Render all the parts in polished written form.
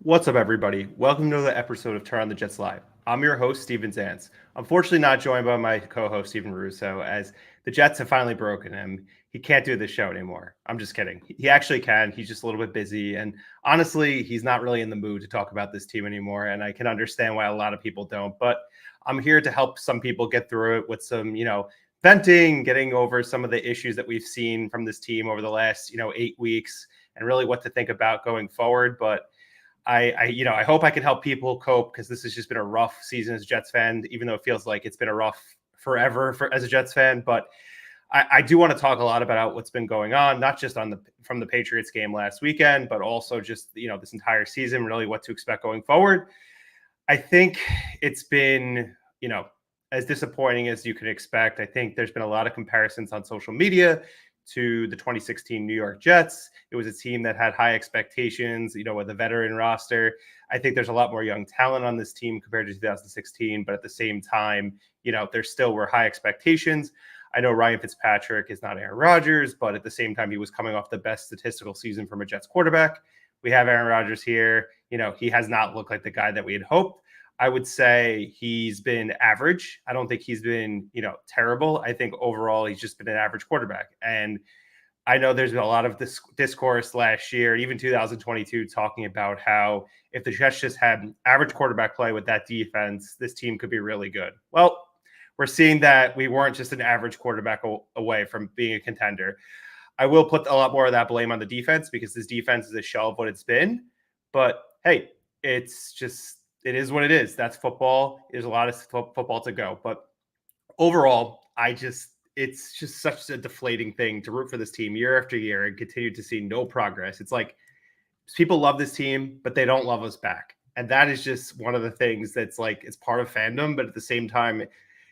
What's up, everybody? Welcome to the episode of Turn on the Jets Live. I'm your host, Steven Zantz. Unfortunately, not joined by my co-host, Steven Russo, as the Jets have finally broken him. He can't do this show anymore. I'm just kidding. He actually can. He's just a little bit busy. And honestly, he's not really in the mood to talk about this team anymore. And I can understand why a lot of people don't. But I'm here to help some people get through it with some, venting, getting over some of the issues that we've seen from this team over the last, 8 weeks and really what to think about going forward. But I hope I can help people cope because this has just been a rough season as a Jets fan, even though it feels like it's been a rough forever as a Jets fan. But I do want to talk a lot about what's been going on, not just from the Patriots game last weekend, but also just, this entire season, really what to expect going forward. I think it's been, as disappointing as you can expect. I think there's been a lot of comparisons on social media to the 2016 New York Jets. It was a team that had high expectations, with a veteran roster. I think there's a lot more young talent on this team compared to 2016, but at the same time, there still were high expectations. I know Ryan Fitzpatrick is not Aaron Rodgers, but at the same time, he was coming off the best statistical season from a Jets quarterback. We have Aaron Rodgers here. He has not looked like the guy that we had hoped. I would say he's been average. I don't think he's been, terrible. I think overall he's just been an average quarterback. And I know there's been a lot of this discourse last year, even 2022, talking about how if the Jets just had average quarterback play with that defense, this team could be really good. Well, we're seeing that we weren't just an average quarterback away from being a contender. I will put a lot more of that blame on the defense because this defense is a shell of what it's been. But hey, it is what it is. That's football. There's a lot of football to go. But overall, it's just such a deflating thing to root for this team year after year and continue to see no progress. It's like people love this team, but they don't love us back. And that is just one of the things that's like, it's part of fandom, but at the same time,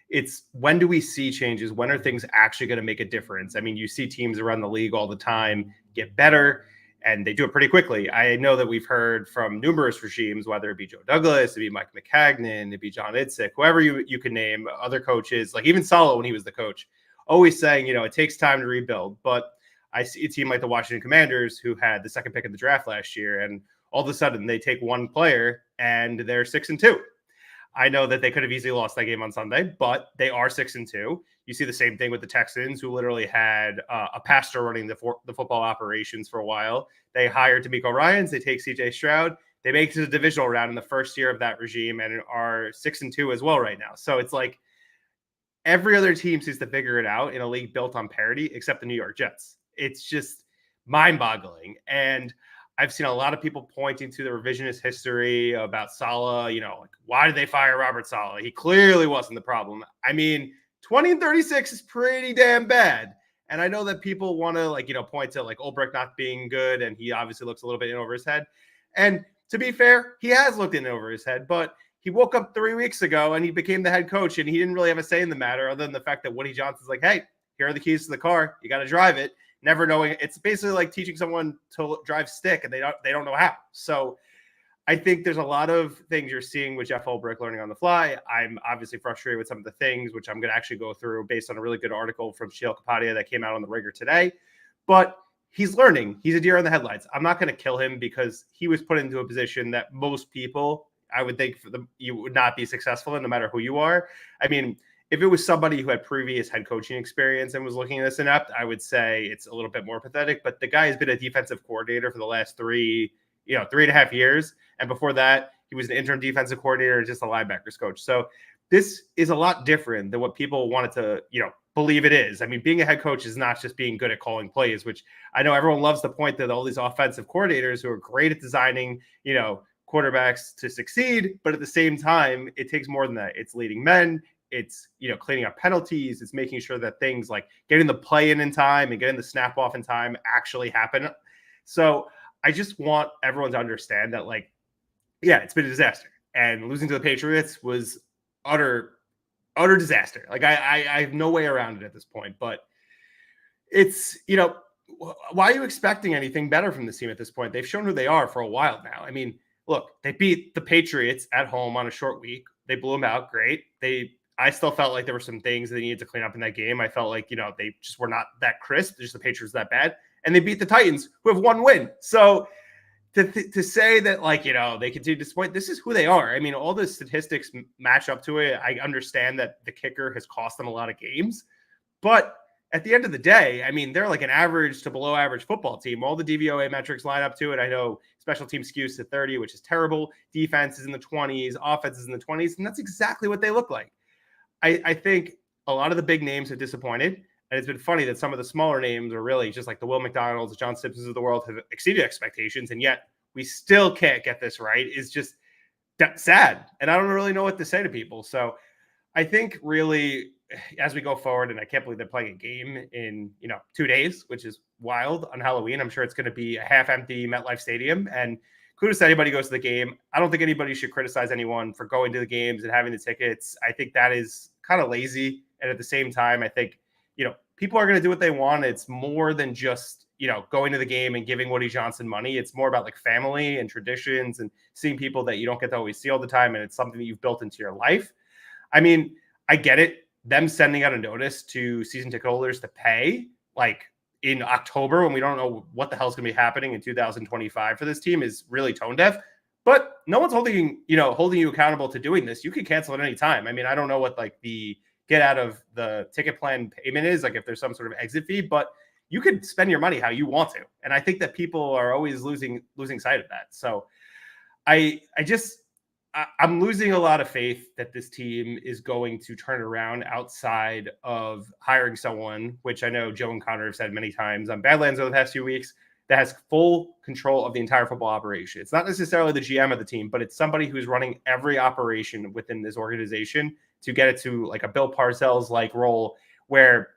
it's when do we see changes? When are things actually going to make a difference? I mean, you see teams around the league all the time get better, and they do it pretty quickly. I know that we've heard from numerous regimes, whether it be Joe Douglas, it be Mike McCagnon, it be John Itzik, whoever you can name, other coaches, like even Saleh when he was the coach, always saying, it takes time to rebuild. But I see a team like the Washington Commanders who had the second pick of the draft last year, and all of a sudden they take one player and they're 6-2. I know that they could have easily lost that game on Sunday, but they are 6-2. You see the same thing with the Texans, who literally had a pastor running the football operations for a while. They hired D'Amico Ryans. They take C.J. Stroud. They make it to the divisional round in the first year of that regime and are 6-2 as well right now. So it's like every other team seems to figure it out in a league built on parity, except the New York Jets. It's just mind-boggling. And I've seen a lot of people pointing to the revisionist history about Saleh, like, why did they fire Robert Saleh? He clearly wasn't the problem. I mean, 20-36 is pretty damn bad. And I know that people want to point to Ulbrich not being good, and he obviously looks a little bit in over his head. And to be fair, he has looked in over his head, but he woke up 3 weeks ago and he became the head coach, and he didn't really have a say in the matter other than the fact that Woody Johnson's like, hey, here are the keys to the car. You got to drive it. Never knowing. It's basically like teaching someone to drive stick and they don't know how. So I think there's a lot of things you're seeing with Jeff Ulbrich learning on the fly. I'm obviously frustrated with some of the things, which I'm going to actually go through based on a really good article from Sheil Kapadia that came out on the Ringer today. But he's learning. He's a deer in the headlights. I'm not going to kill him because he was put into a position that most people, I would think, you would not be successful in, no matter who you are. I mean, if it was somebody who had previous head coaching experience and was looking at this inept, I would say it's a little bit more pathetic. But the guy has been a defensive coordinator for the last 3.5 years. And before that, he was an interim defensive coordinator, just a linebackers coach. So this is a lot different than what people wanted to, believe it is. I mean, being a head coach is not just being good at calling plays, which I know everyone loves the point that all these offensive coordinators who are great at designing, quarterbacks to succeed. But at the same time, it takes more than that. It's leading men. It's, cleaning up penalties. It's making sure that things like getting the play in time and getting the snap off in time actually happen. So I just want everyone to understand that, it's been a disaster. And losing to the Patriots was utter disaster. I have no way around it at this point. But it's, why are you expecting anything better from this team at this point? They've shown who they are for a while now. I mean, look, they beat the Patriots at home on a short week. They blew them out. Great. I still felt like there were some things they needed to clean up in that game. I felt like, they just were not that crisp. Just the Patriots that bad. And they beat the Titans, who have one win. So to say that, like, they continue to disappoint, this is who they are. I mean, all the statistics match up to it. I understand that the kicker has cost them a lot of games, but at the end of the day, I mean, they're like an average to below average football team. All the DVOA metrics line up to it. I know special team skews to 30, which is terrible. Defense is in the 20s, offense is in the 20s, and that's exactly what they look like. I think a lot of the big names have disappointed. And it's been funny that some of the smaller names are really just like the Will McDonalds, the John Simpsons of the world have exceeded expectations. And yet we still can't get this right. It's just sad. And I don't really know what to say to people. So I think really as we go forward, and I can't believe they're playing a game in 2 days, which is wild on Halloween. I'm sure it's going to be a half empty MetLife Stadium, and kudos to anybody who goes to the game. I don't think anybody should criticize anyone for going to the games and having the tickets. I think that is kind of lazy. And at the same time, I think people are going to do what they want. It's more than just going to the game and giving Woody Johnson money. It's more about like family and traditions and seeing people that you don't get to always see all the time, and it's something that you've built into your life. I mean, I get it. Them sending out a notice to season ticket holders to pay like in October when we don't know what the hell is going to be happening in 2025 for this team is really tone deaf. But no one's holding you accountable to doing this. You can cancel at any time. I mean, I don't know what like the get out of the ticket plan payment is, like if there's some sort of exit fee, but you could spend your money how you want to. And I think that people are always losing sight of that. So I'm losing a lot of faith that this team is going to turn around outside of hiring someone, which I know Joe and Connor have said many times on Badlands over the past few weeks, that has full control of the entire football operation. It's not necessarily the GM of the team, but it's somebody who's running every operation within this organization to get it to like a Bill Parcells-like role where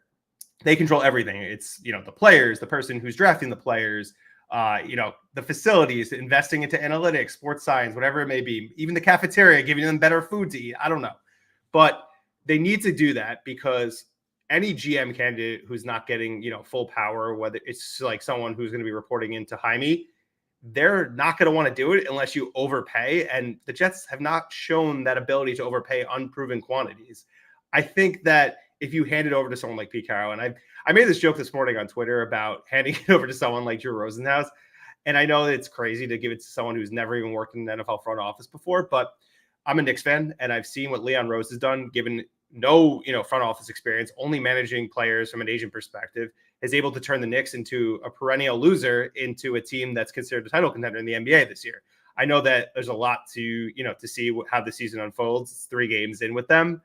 they control everything. It's, the players, the person who's drafting the players, the facilities, investing into analytics, sports science, whatever it may be, even the cafeteria, giving them better food to eat. I don't know. But they need to do that because any GM candidate who's not getting, full power, whether it's like someone who's going to be reporting into Jaime, they're not going to want to do it unless you overpay. And the Jets have not shown that ability to overpay unproven quantities. I think that if you hand it over to someone like Pete Carroll, and I made this joke this morning on Twitter about handing it over to someone like Drew Rosenhaus. And I know that it's crazy to give it to someone who's never even worked in an NFL front office before, but I'm a Knicks fan and I've seen what Leon Rose has done, given no, front office experience, only managing players from an agent perspective, is able to turn the Knicks into a perennial loser into a team that's considered a title contender in the NBA this year. I know that there's a lot to see how the season unfolds. It's 3 games in with them,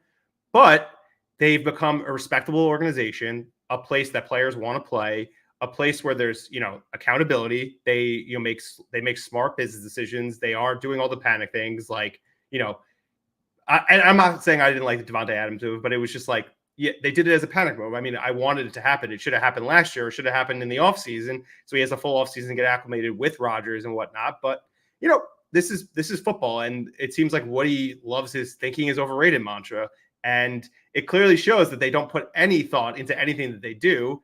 but they've become a respectable organization, a place that players want to play, a place where there's, accountability. They, make smart business decisions. They aren't doing all the panic things like, and I'm not saying I didn't like the Devontae Adams move, but it was just like, yeah, they did it as a panic move. I mean, I wanted it to happen. It should have happened last year. Or should have happened in the offseason. So he has a full offseason to get acclimated with Rodgers and whatnot. But, this is football. And it seems like Woody loves his thinking is overrated mantra. And it clearly shows that they don't put any thought into anything that they do.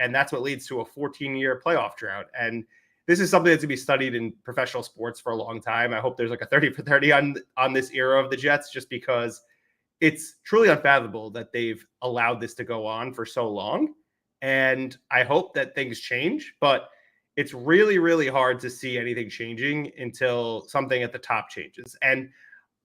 And that's what leads to a 14-year playoff drought. And this is something that's going to be studied in professional sports for a long time. I hope there's like a 30 for 30 on this era of the Jets, just because it's truly unfathomable that they've allowed this to go on for so long. And I hope that things change, but it's really, really hard to see anything changing until something at the top changes. And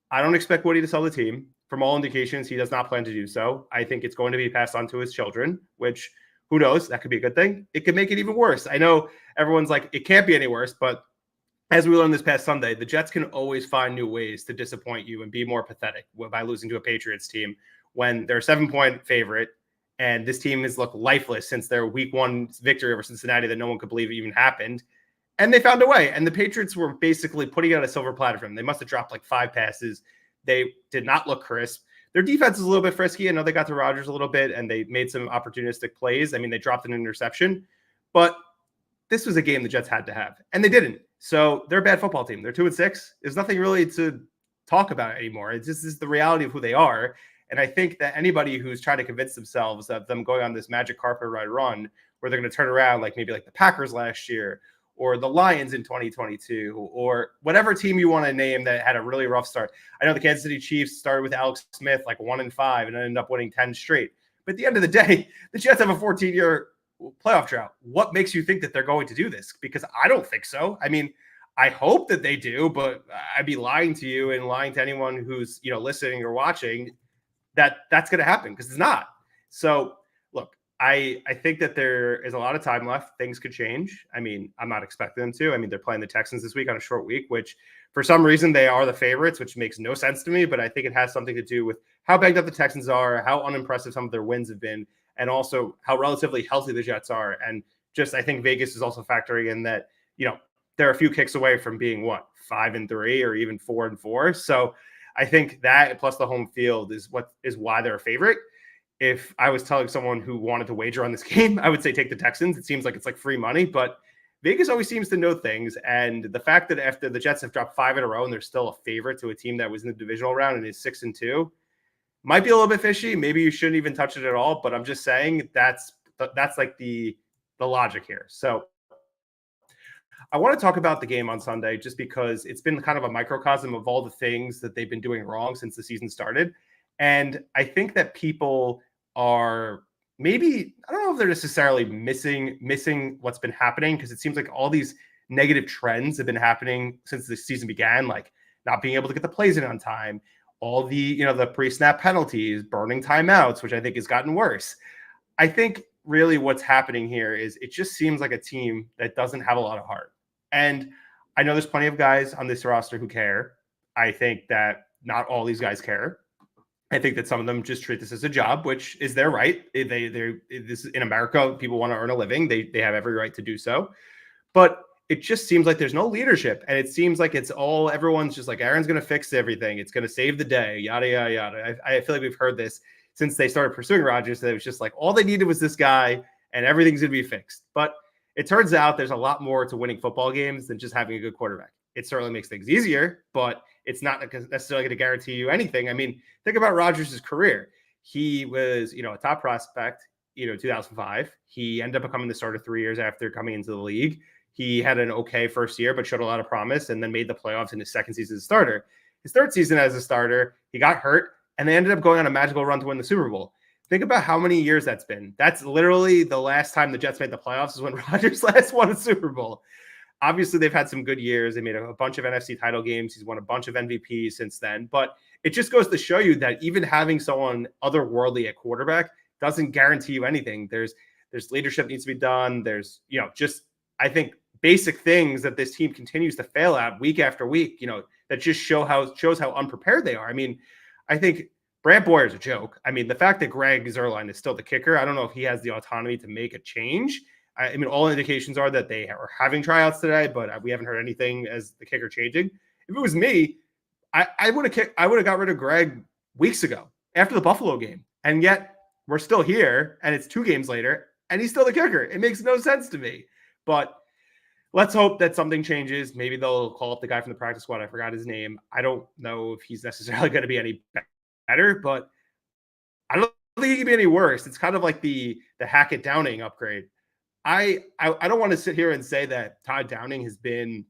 I don't expect Woody to sell the team. From all indications, he does not plan to do so. I think it's going to be passed on to his children, which who knows? That could be a good thing. It could make it even worse. I know everyone's like, it can't be any worse, but as we learned this past Sunday, the Jets can always find new ways to disappoint you and be more pathetic by losing to a Patriots team when they're a 7-point favorite. And this team has looked lifeless since their week 1 victory over Cincinnati that no one could believe even happened. And they found a way. And the Patriots were basically putting out a silver platter for them. They must have dropped like 5 passes. They did not look crisp. Their defense is a little bit frisky. I know they got to Rodgers a little bit and they made some opportunistic plays. I mean, they dropped an interception, but this was a game the Jets had to have, and they didn't. So they're a bad football team. They're 2-6. There's nothing really to talk about anymore. It's just the reality of who they are. And I think that anybody who's trying to convince themselves of them going on this magic carpet ride run where they're going to turn around like maybe like the Packers last year or the Lions in 2022 or whatever team you want to name that had a really rough start. I know the Kansas City Chiefs started with Alex Smith like 1-5 and ended up winning 10 straight. But at the end of the day, the Jets have a 14-year playoff drought. What makes you think that they're going to do this? Because I don't think so. I mean, I hope that they do, but I'd be lying to you and lying to anyone who's, listening or watching that that's going to happen, because it's not. So look, I think that there is a lot of time left. Things could change. I mean, I'm not expecting them to. I mean, they're playing the Texans this week on a short week, which for some reason they are the favorites, which makes no sense to me. But I think it has something to do with how banged up the Texans are, how unimpressive some of their wins have been, and also how relatively healthy the Jets are. And just, I think Vegas is also factoring in that, they're a few kicks away from being 5-3 or even 4-4. So I think that plus the home field is why they're a favorite. If I was telling someone who wanted to wager on this game, I would say take the Texans. It seems like it's like free money, but Vegas always seems to know things. And the fact that after the Jets have dropped 5 in a row and they're still a favorite to a team that was in the divisional round and is 6-2 might be a little bit fishy. Maybe you shouldn't even touch it at all, but I'm just saying that's like the logic here. So I want to talk about the game on Sunday just because it's been kind of a microcosm of all the things that they've been doing wrong since the season started. And I think that people are maybe, I don't know if they're necessarily missing what's been happening, because it seems like all these negative trends have been happening since the season began, like not being able to get the plays in on time, all the, the pre-snap penalties, burning timeouts, which I think has gotten worse. I think really what's happening here is it just seems like a team that doesn't have a lot of heart. And I know there's plenty of guys on this roster who care. I think that not all these guys care. I think that some of them just treat this as a job, which is their right. This in America, people want to earn a living. They have every right to do so. But it just seems like there's no leadership. And it seems like everyone's just like, Aaron's going to fix everything. It's going to save the day, yada, yada, yada. I feel like we've heard this since they started pursuing Rodgers. That it was just like, all they needed was this guy and everything's going to be fixed. But it turns out there's a lot more to winning football games than just having a good quarterback. It certainly makes things easier, but it's not necessarily going to guarantee you anything. I mean, think about Rodgers' career. He was, a top prospect, 2005. He ended up becoming the starter 3 years after coming into the league. He had an okay first year, but showed a lot of promise and then made the playoffs in his second season as a starter. His third season as a starter, he got hurt and they ended up going on a magical run to win the Super Bowl. Think about how many years that's been. That's literally the last time the Jets made the playoffs is when Rodgers last won a Super Bowl. Obviously, they've had some good years. They made a bunch of NFC title games. He's won a bunch of MVPs since then. But it just goes to show you that even having someone otherworldly at quarterback doesn't guarantee you anything. There's leadership needs to be done. There's, just, I think, basic things that this team continues to fail at week after week, that just shows how unprepared they are. I mean, I think Brant Boyer's a joke. I mean, the fact that Greg Zuerlein is still the kicker, I don't know if he has the autonomy to make a change. I mean, all indications are that they are having tryouts today, but we haven't heard anything as the kicker changing. If it was me, I would have got rid of Greg weeks ago after the Buffalo game. And yet we're still here and it's 2 games later and he's still the kicker. It makes no sense to me. But let's hope that something changes. Maybe they'll call up the guy from the practice squad. I forgot his name. I don't know if he's necessarily going to be any better, but I don't think he can be any worse. It's kind of like the Hackett Downing upgrade. I don't want to sit here and say that Todd Downing has been,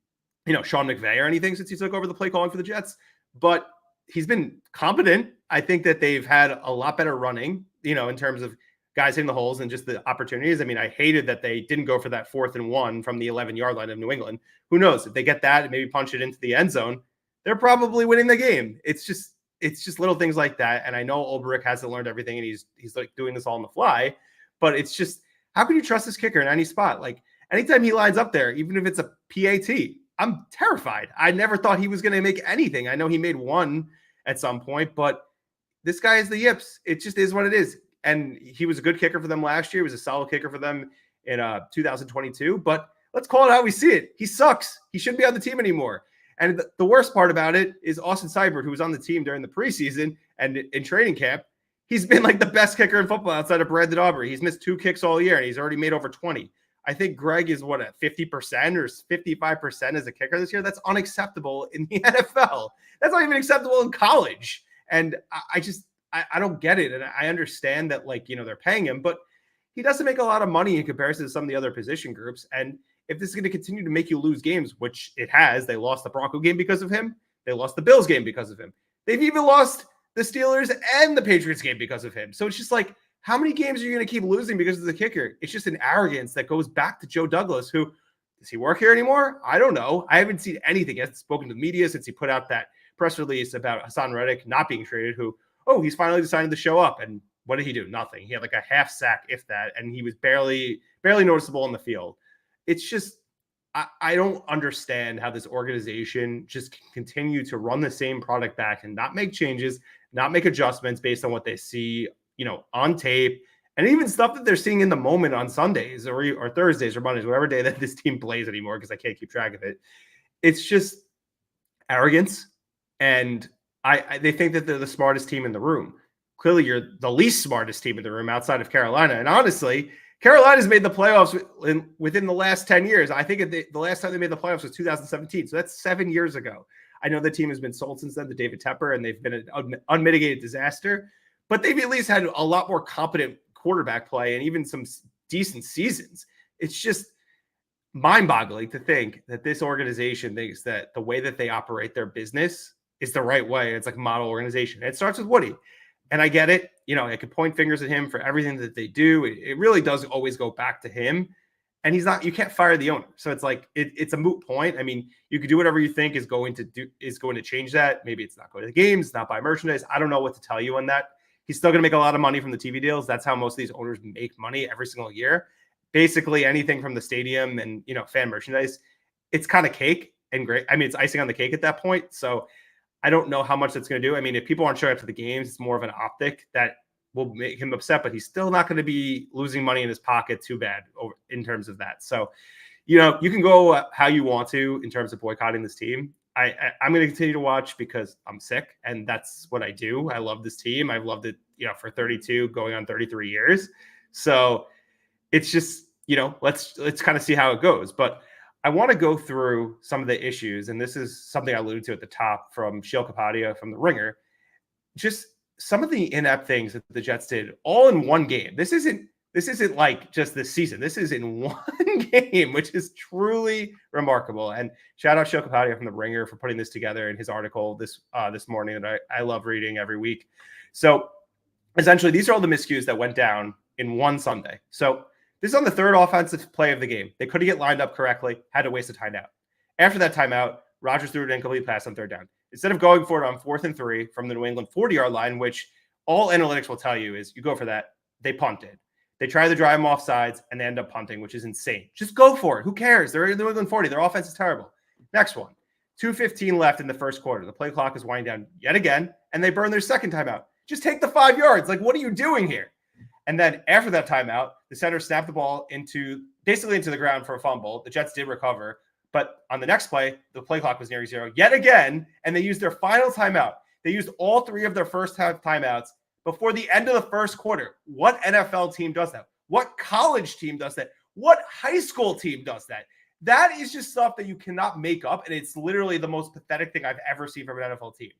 Sean McVay or anything since he took over the play calling for the Jets, but he's been competent. I think that they've had a lot better running, in terms of guys hitting the holes and just the opportunities. I mean, I hated that they didn't go for that 4th and 1 from the 11-yard line of New England. Who knows if they get that and maybe punch it into the end zone, they're probably winning the game. It's just little things like that. And I know Ulbrich hasn't learned everything and he's like doing this all on the fly, but it's just, how can you trust this kicker in any spot? Like anytime he lines up there, even if it's a PAT, I'm terrified. I never thought he was going to make anything. I know he made one at some point, but this guy is the yips. It just is what it is. And he was a good kicker for them last year. He was a solid kicker for them in 2022, but let's call it how we see it. He sucks. He shouldn't be on the team anymore. And the worst part about it is Austin Seibert, who was on the team during the preseason and in training camp, he's been like the best kicker in football outside of Brandon Aubrey. He's missed 2 kicks all year, and he's already made over 20. I think Greg is at 50% or 55% as a kicker this year. That's unacceptable in the NFL. That's not even acceptable in college. And I don't get it. And I understand that, they're paying him, but he doesn't make a lot of money in comparison to some of the other position groups. And if this is going to continue to make you lose games, which it has, they lost the Bronco game because of him. They lost the Bills game because of him. They've even lost the Steelers and the Patriots game because of him. So it's just like, how many games are you going to keep losing because of the kicker? It's just an arrogance that goes back to Joe Douglas, who Does he work here anymore? I don't know. I haven't seen anything. He hasn't spoken to the media since he put out that press release about Hassan Reddick not being traded, he's finally decided to show up. And what did he do? Nothing. He had like a half sack, if that, and he was barely noticeable in the field. It's just, I don't understand how this organization just can continue to run the same product back and not make changes, not make adjustments based on what they see, on tape, and even stuff that they're seeing in the moment on Sundays or Thursdays or Mondays, whatever day that this team plays anymore, because I can't keep track of it. It's just arrogance. And they think that they're the smartest team in the room. Clearly, you're the least smartest team in the room outside of Carolina. And honestly, Carolina's made the playoffs within the last 10 years. I think the last time they made the playoffs was 2017. So that's 7 years ago. I know the team has been sold since then to David Tepper, and they've been an unmitigated disaster. But they've at least had a lot more competent quarterback play and even some decent seasons. It's just mind-boggling to think that this organization thinks that the way that they operate their business is the right way. It's like a model organization. It starts with Woody. And I get it. I could point fingers at him for everything that they do. It really does always go back to him. And you can't fire the owner. So it's like, it's a moot point. I mean, you could do whatever you think is going to change that. Maybe it's not going to the games, not buy merchandise. I don't know what to tell you on that. He's still going to make a lot of money from the TV deals. That's how most of these owners make money every single year. Basically anything from the stadium and, fan merchandise, it's kind of cake and great. I mean, it's icing on the cake at that point. So I don't know how much that's going to do. I mean, if people aren't showing up to the games, it's more of an optic that will make him upset, but he's still not going to be losing money in his pocket too bad in terms of that. So, you can go how you want to in terms of boycotting this team. I'm going to continue to watch because I'm sick, and that's what I do. I love this team. I've loved it, for 32 going on 33 years. So it's just, let's kind of see how it goes. But I want to go through some of the issues, and this is something I alluded to at the top from Sheil Kapadia from The Ringer. Just some of the inept things that the Jets did all in one game. This isn't like just this season. This is in one game, which is truly remarkable. And shout out Sheil Kapadia from The Ringer for putting this together in his article this morning that I love reading every week. So essentially, these are all the miscues that went down in one Sunday. So this is on the third offensive play of the game. They couldn't get lined up correctly, had to waste a timeout. After that timeout, Rodgers threw an incomplete pass on third down. Instead of going for it on 4th and 3 from the New England 40-yard line, which all analytics will tell you is you go for that, they punted. They try to drive them off sides, and they end up punting, which is insane. Just go for it. Who cares? They're in the New England 40. Their offense is terrible. Next one. 2:15 left in the first quarter. The play clock is winding down yet again, and they burn their second timeout. Just take the 5 yards. Like, what are you doing here? And then after that timeout, the center snapped the ball basically into the ground for a fumble. The Jets did recover. But on the next play, the play clock was nearing zero yet again, and they used their final timeout. They used all 3 of their first half timeouts before the end of the first quarter. What NFL team does that? What college team does that? What high school team does that? That is just stuff that you cannot make up, and it's literally the most pathetic thing I've ever seen from an NFL team.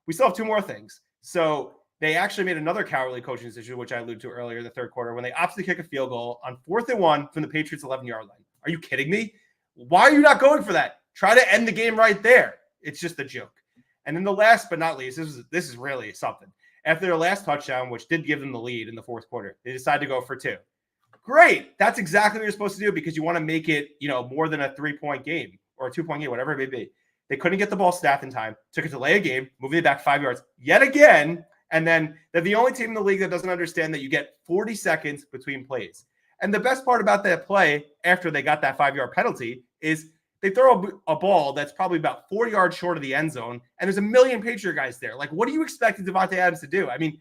We still have 2 more things. So they actually made another cowardly coaching decision, which I alluded to earlier in the third quarter, when they opted to kick a field goal on 4th and 1 from the Patriots' 11-yard line. Are you kidding me? Why are you not going for that? Try to end the game right there. It's just a joke. And then the last but not least, this is really something. After their last touchdown, which did give them the lead in the fourth quarter, they decided to go for 2. Great. That's exactly what you're supposed to do because you want to make it, more than a 3-point game or a 2-point game, whatever it may be. They couldn't get the ball snapped in time, took a delay a game, moving it back 5 yards yet again. And then they're the only team in the league that doesn't understand that you get 40 seconds between plays. And the best part about that play after they got that 5-yard penalty is they throw a ball that's probably about 4 yards short of the end zone, and there's a million Patriot guys there. Like, what do you expect Devontae Adams to do? I mean,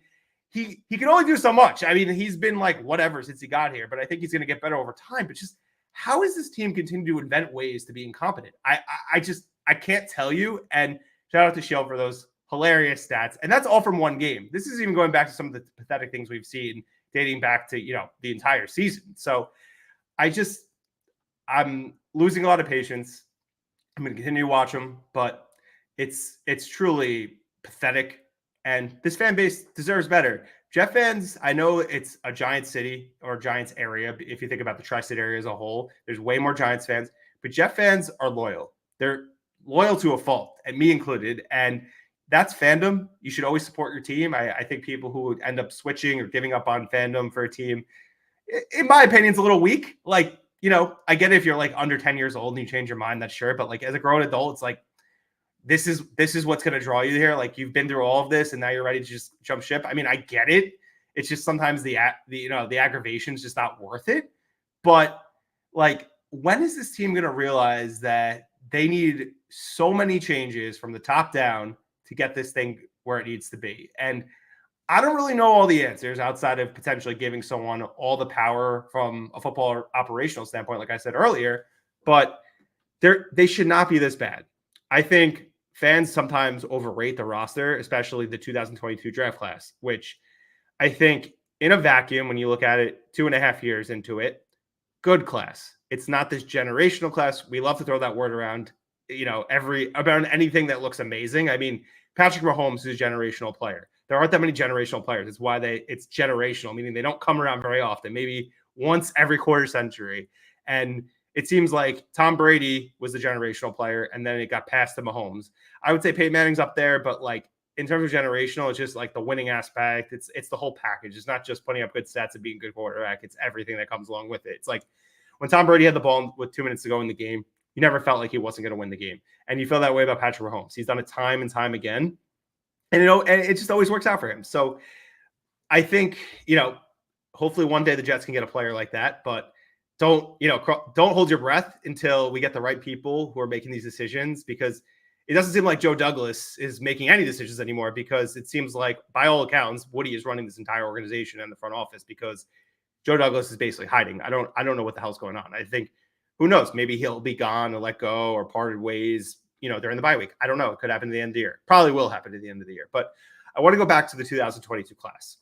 he can only do so much. I mean, he's been like whatever since he got here, but I think he's going to get better over time. But just how is this team continue to invent ways to be incompetent? I can't tell you. And shout out to Sheil for those hilarious stats. And that's all from one game. This is even going back to some of the pathetic things we've seen dating back to, the entire season. So I'm losing a lot of patience. I'm going to continue to watch them, but it's truly pathetic. And this fan base deserves better. Jet fans, I know it's a Giants city or Giants area. If you think about the tri-state area as a whole, there's way more Giants fans, but Jet fans are loyal. They're loyal to a fault, and me included. And that's fandom. You should always support your team. I think people who would end up switching or giving up on fandom for a team, in my opinion, is a little weak. Like, I get it if you're like under 10 years old and you change your mind, that's sure. But like as a grown adult, it's like, this is what's going to draw you here. Like you've been through all of this and now you're ready to just jump ship. I mean, I get it. It's just sometimes the aggravation is just not worth it. But like, when is this team going to realize that they need so many changes from the top down to get this thing where it needs to be? And I don't really know all the answers outside of potentially giving someone all the power from a football operational standpoint, like I said earlier, but they should not be this bad. I think fans sometimes overrate the roster, especially the 2022 draft class, which I think in a vacuum, when you look at it 2.5 years into it, good class. It's not this generational class. We love to throw that word around, about anything that looks amazing. I mean, Patrick Mahomes is a generational player. There aren't that many generational players. It's why it's generational, meaning they don't come around very often, maybe once every quarter century. And it seems like Tom Brady was the generational player, and then it got passed to Mahomes. I would say Peyton Manning's up there, but like in terms of generational, it's just like the winning aspect. It's the whole package. It's not just putting up good stats and being a good quarterback. It's everything that comes along with it. It's like when Tom Brady had the ball with 2 minutes to go in the game, you never felt like he wasn't going to win the game. And you feel that way about Patrick Mahomes. He's done it time and time again. And it just always works out for him. So I think, hopefully one day the Jets can get a player like that, but don't hold your breath until we get the right people who are making these decisions, because it doesn't seem like Joe Douglas is making any decisions anymore, because it seems like by all accounts, Woody is running this entire organization and the front office, because Joe Douglas is basically hiding. I don't know what the hell's going on. I think, who knows, maybe he'll be gone or let go or parted ways, during the bye week. I don't know. It could happen at the end of the year. Probably will happen at the end of the year. But I want to go back to the 2022 class.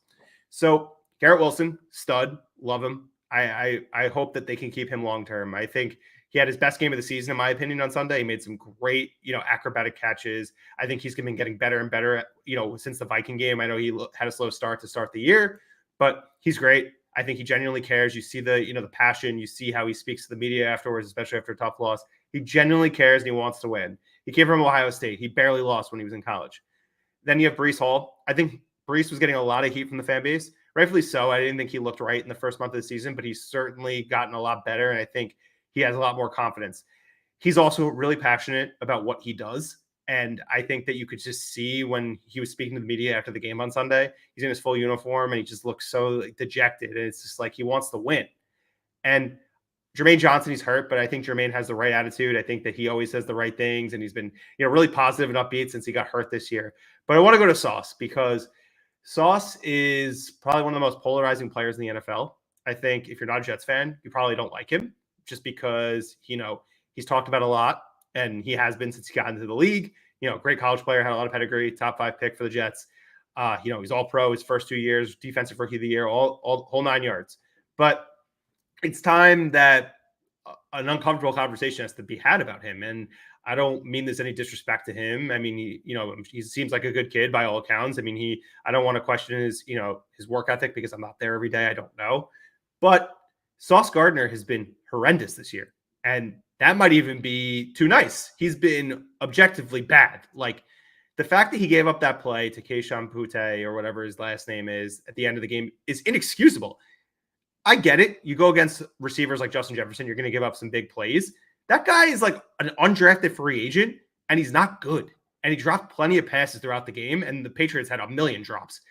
So Garrett Wilson, stud, love him. I hope that they can keep him long-term. I think he had his best game of the season, in my opinion, on Sunday. He made some great, acrobatic catches. I think he's been getting better and better, since the Viking game. I know he had a slow start to start the year, but he's great. I think he genuinely cares. You see the passion. You see how he speaks to the media afterwards, especially after a tough loss. He genuinely cares and he wants to win. He came from Ohio State. He barely lost when he was in college. Then you have Breece Hall. I think Breece was getting a lot of heat from the fan base. Rightfully so. I didn't think he looked right in the first month of the season, but he's certainly gotten a lot better, and I think he has a lot more confidence. He's also really passionate about what he does, and I think that you could just see when he was speaking to the media after the game on Sunday, he's in his full uniform, and he just looks so dejected, and it's just like he wants to win. And Jermaine Johnson, he's hurt, but I think Jermaine has the right attitude. I think that he always says the right things, and he's been really positive and upbeat since he got hurt this year. But I want to go to Sauce, because Sauce is probably one of the most polarizing players in the NFL. I think if you're not a Jets fan, you probably don't like him, just because, he's talked about a lot, and he has been since he got into the league. Great college player, had a lot of pedigree, top 5 pick for the Jets. He's all pro his first 2 years, defensive rookie of the year, all whole 9 yards. But it's time that an uncomfortable conversation has to be had about him. And I don't mean there's any disrespect to him. I mean, he seems like a good kid by all accounts. I mean, I don't want to question his work ethic, because I'm not there every day. I don't know. But Sauce Gardner has been horrendous this year. And that might even be too nice. He's been objectively bad. Like, the fact that he gave up that play to Keishon Butte, or whatever his last name is, at the end of the game is inexcusable. I get it. You go against receivers like Justin Jefferson, you're going to give up some big plays. That guy is like an undrafted free agent, and he's not good. And he dropped plenty of passes throughout the game, and the Patriots had a million drops.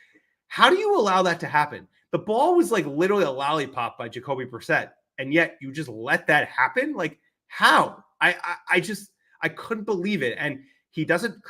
How do you allow that to happen? The ball was like literally a lollipop by Jacoby Brissett, and yet you just let that happen? Like, how? I couldn't believe it. And he doesn't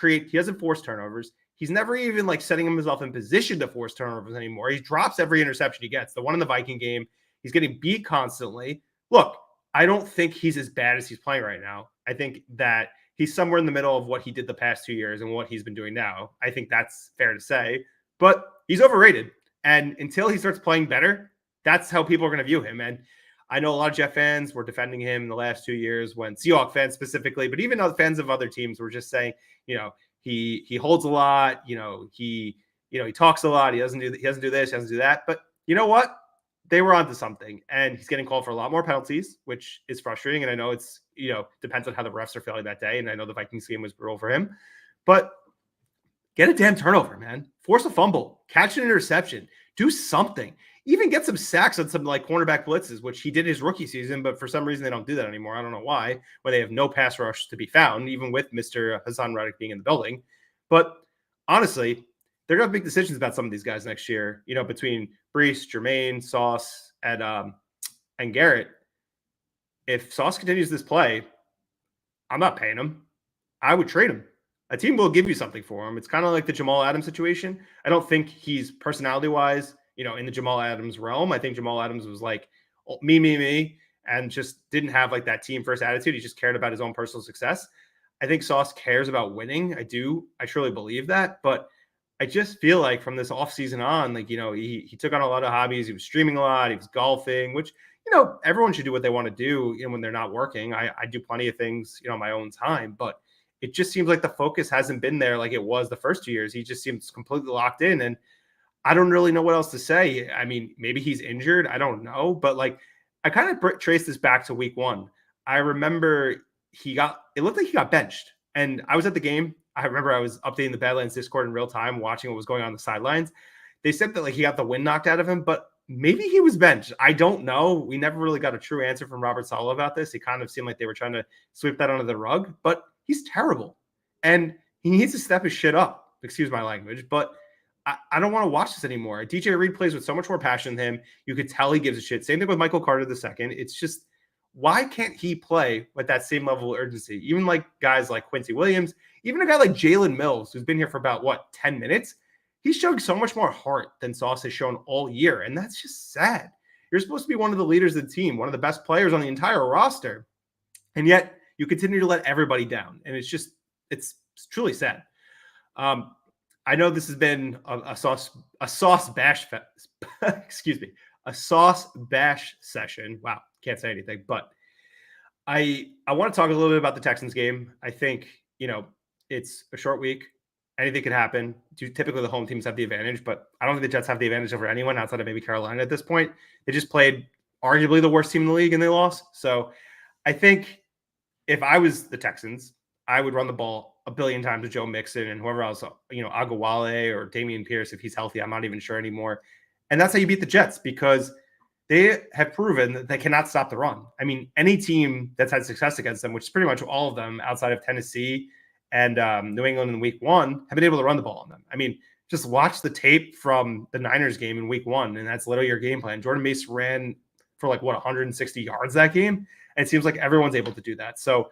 force turnovers. He's never even like setting himself in position to force turnovers anymore. He drops every interception he gets. The one in the Viking game, he's getting beat constantly. Look, I don't think he's as bad as he's playing right now. I think that he's somewhere in the middle of what he did the past 2 years and what he's been doing now. I think that's fair to say, but he's overrated. And until he starts playing better, that's how people are going to view him. And I know a lot of Jet fans were defending him in the last 2 years, when Seahawks fans specifically, but even other fans of other teams were just saying, he holds a lot, he talks a lot. He doesn't do this, he doesn't do that. But you know what? They were onto something, and he's getting called for a lot more penalties, which is frustrating. And I know it's, depends on how the refs are feeling that day. And I know the Vikings game was brutal for him, but get a damn turnover, man. Force a fumble, catch an interception, do something. even get some sacks on some like cornerback blitzes, which he did his rookie season, but for some reason they don't do that anymore. I don't know why, when they have no pass rush to be found, even with Mr. Hassan Reddick being in the building. But honestly, they're going to make decisions about some of these guys next year, between Brees, Jermaine, Sauce, and Garrett. If Sauce continues this play, I'm not paying him. I would trade him. A team will give you something for him. It's kind of like the Jamal Adams situation. I don't think he's personality-wise, in the Jamal Adams realm. I think Jamal Adams was like, me, and just didn't have like that team first attitude. He just cared about his own personal success. I think Sauce cares about winning. I truly believe that. But I just feel like from this offseason on, like, he took on a lot of hobbies. He was streaming a lot. He was golfing, which, everyone should do what they want to do, when they're not working. I do plenty of things, on my own time, but it just seems like the focus hasn't been there like it was the first 2 years. He just seems completely locked in, and I don't really know what else to say. I mean, maybe he's injured. I don't know, but like, I kind of trace this back to week 1. I remember it looked like he got benched, and I was at the game. I remember I was updating the Badlands Discord in real time, watching what was going on the sidelines. They said that like he got the wind knocked out of him, but maybe he was benched. I don't know. We never really got a true answer from Robert Saleh about this. It kind of seemed like they were trying to sweep that under the rug, but he's terrible. And he needs to step his shit up. Excuse my language, but I don't want to watch this anymore. DJ Reed plays with so much more passion than him. You could tell he gives a shit. Same thing with Michael Carter II. It's just, why can't he play with that same level of urgency? Even like guys like Quincy Williams, even a guy like Jalen Mills, who's been here for about 10 minutes. He's showing so much more heart than Sauce has shown all year. And that's just sad. You're supposed to be one of the leaders of the team, one of the best players on the entire roster. And yet you continue to let everybody down. And it's truly sad. I know this has been a sauce bash, excuse me, a sauce bash session. Wow. Can't say anything, but I want to talk a little bit about the Texans game. I think, it's a short week. Anything could happen. Typically, the home teams have the advantage, but I don't think the Jets have the advantage over anyone outside of maybe Carolina at this point. They just played arguably the worst team in the league and they lost. So I think if I was the Texans, I would run the ball a billion times with Joe Mixon and whoever else, Aguawale or Damian Pierce, if he's healthy. I'm not even sure anymore. And that's how you beat the Jets, because they have proven that they cannot stop the run. I mean, any team that's had success against them, which is pretty much all of them outside of Tennessee and New England in week 1, have been able to run the ball on them. I mean, just watch the tape from the Niners game in week 1, and that's literally your game plan. Jordan Mace ran for 160 yards that game, and it seems like everyone's able to do that. So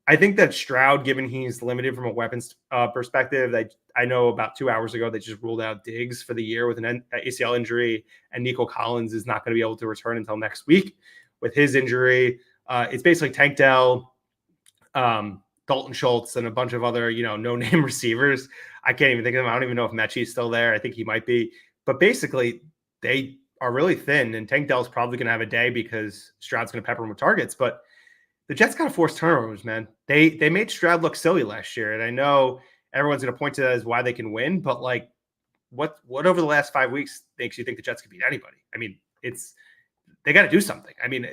I think that Stroud, given he's limited from a weapons perspective, I know about 2 hours ago they just ruled out Diggs for the year with an ACL injury, and Nico Collins is not going to be able to return until next week with his injury. It's basically Tank Dell, Dalton Schultz, and a bunch of other, no-name receivers. I can't even think of them. I don't even know if Mechie's still there. I think he might be. But basically, they are really thin, and Tank Dell's probably going to have a day because Stroud's going to pepper him with targets. But the Jets got to force turnovers, man. They made Stroud look silly last year, and I know everyone's going to point to that as why they can win, but what over the last 5 weeks makes you think the Jets could beat anybody? I mean, they got to do something. I mean,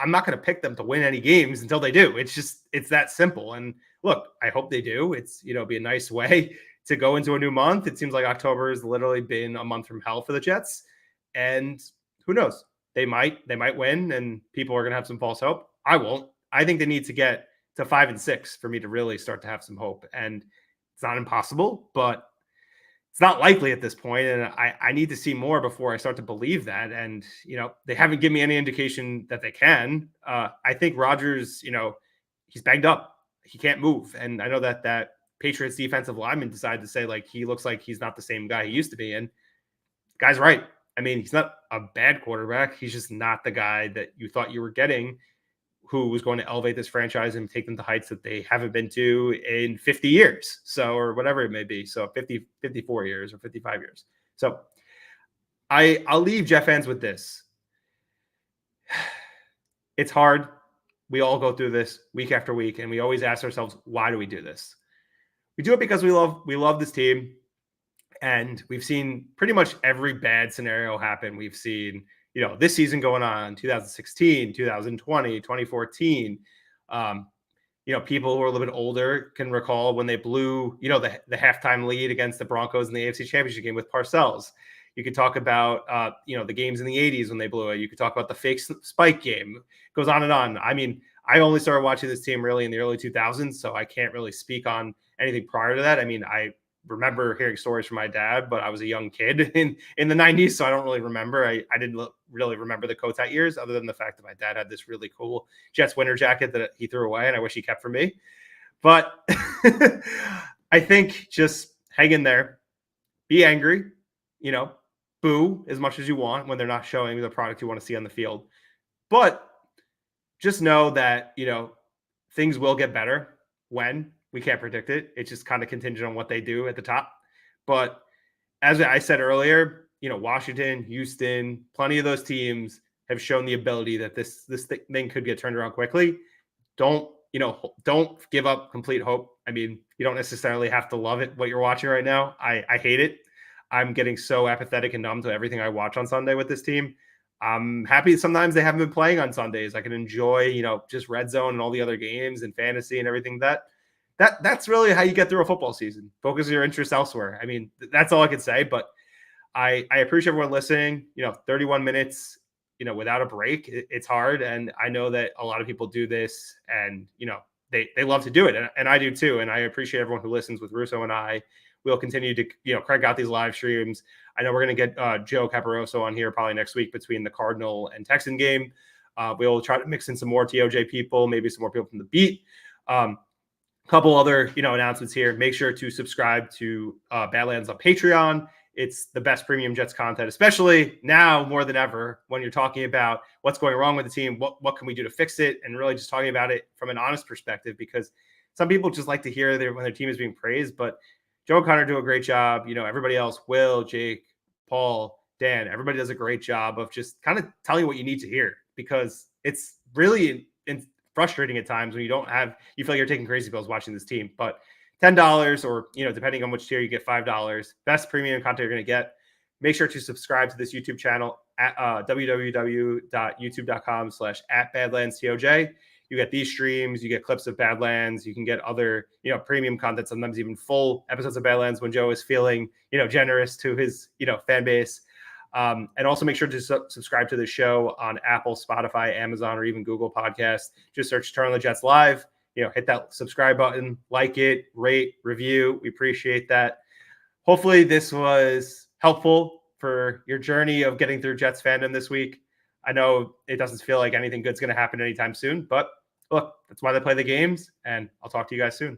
I'm not going to pick them to win any games until they do. It's that simple. And look, I hope they do. It's, be a nice way to go into a new month. It seems like October has literally been a month from hell for the Jets, and who knows? They might win, and people are going to have some false hope. I won't. I think they need to get to 5-6 for me to really start to have some hope. And it's not impossible, but it's not likely at this point. And I need to see more before I start to believe that. And, they haven't given me any indication that they can. I think Rodgers, he's banged up. He can't move. And I know that Patriots defensive lineman decided to say, he looks like he's not the same guy he used to be. And the guy's right. I mean, he's not a bad quarterback. He's just not the guy that you thought you were getting, who was going to elevate this franchise and take them to heights that they haven't been to in 50 years. So, or whatever it may be. So 54 years or 55 years. So I'll leave Jeff fans with this. It's hard. We all go through this week after week, and we always ask ourselves, why do we do this? We do it because we love this team, and we've seen pretty much every bad scenario happen. We've seen, this season going on, 2016, 2020, 2014. People who are a little bit older can recall when they blew, the halftime lead against the Broncos in the AFC Championship game with Parcells. You could talk about, the games in the 80s when they blew it. You could talk about the fake spike game. It goes on and on. I mean, I only started watching this team really in the early 2000s, so I can't really speak on anything prior to that. I mean, I remember hearing stories from my dad, but I was a young kid in the 90s, so I don't really remember. I didn't really remember the Kotek years, other than the fact that my dad had this really cool Jets winter jacket that he threw away, and I wish he kept for me. But I think just hang in there, be angry, boo as much as you want when they're not showing the product you want to see on the field. But just know that, things will get better. When? We can't predict it. It's just kind of contingent on what they do at the top. But as I said earlier, Washington, Houston, plenty of those teams have shown the ability that this thing could get turned around quickly. Don't give up complete hope. I mean, you don't necessarily have to love it, what you're watching right now. I hate it. I'm getting so apathetic and numb to everything I watch on Sunday with this team. I'm happy that sometimes they haven't been playing on Sundays. I can enjoy, just red zone and all the other games and fantasy and everything that's really how you get through a football season. Focus your interests elsewhere. I mean, that's all I can say, but I appreciate everyone listening. 31 minutes, without a break, it's hard. And I know that a lot of people do this and, they love to do it. And I do too. And I appreciate everyone who listens with Russo and I. We'll continue to, crank out these live streams. I know we're going to get Joe Caparoso on here probably next week between the Cardinal and Texan game. We'll try to mix in some more TOJ people, maybe some more people from the beat. Couple other, announcements here. Make sure to subscribe to Badlands on Patreon. It's the best premium Jets content, especially now more than ever when you're talking about what's going wrong with the team, what can we do to fix it, and really just talking about it from an honest perspective, because some people just like to hear when their team is being praised, but Joe and Connor do a great job. Everybody else, Will, Jake, Paul, Dan, everybody does a great job of just kind of telling you what you need to hear, because it's really frustrating at times when you feel like you're taking crazy pills watching this team. But $10 or, depending on which tier, you get $5. Best premium content you're going to get. Make sure to subscribe to this YouTube channel at www.youtube.com/@BadlandsTOJ. You get these streams, you get clips of Badlands, you can get other, premium content, sometimes even full episodes of Badlands when Joe is feeling, generous to his, fan base. And also make sure to subscribe to the show on Apple, Spotify, Amazon, or even Google Podcasts. Just search Turn on the Jets Live, hit that subscribe button, like it, rate, review. We appreciate that. Hopefully this was helpful for your journey of getting through Jets fandom this week. I know it doesn't feel like anything good's going to happen anytime soon, but look, that's why they play the games, and I'll talk to you guys soon.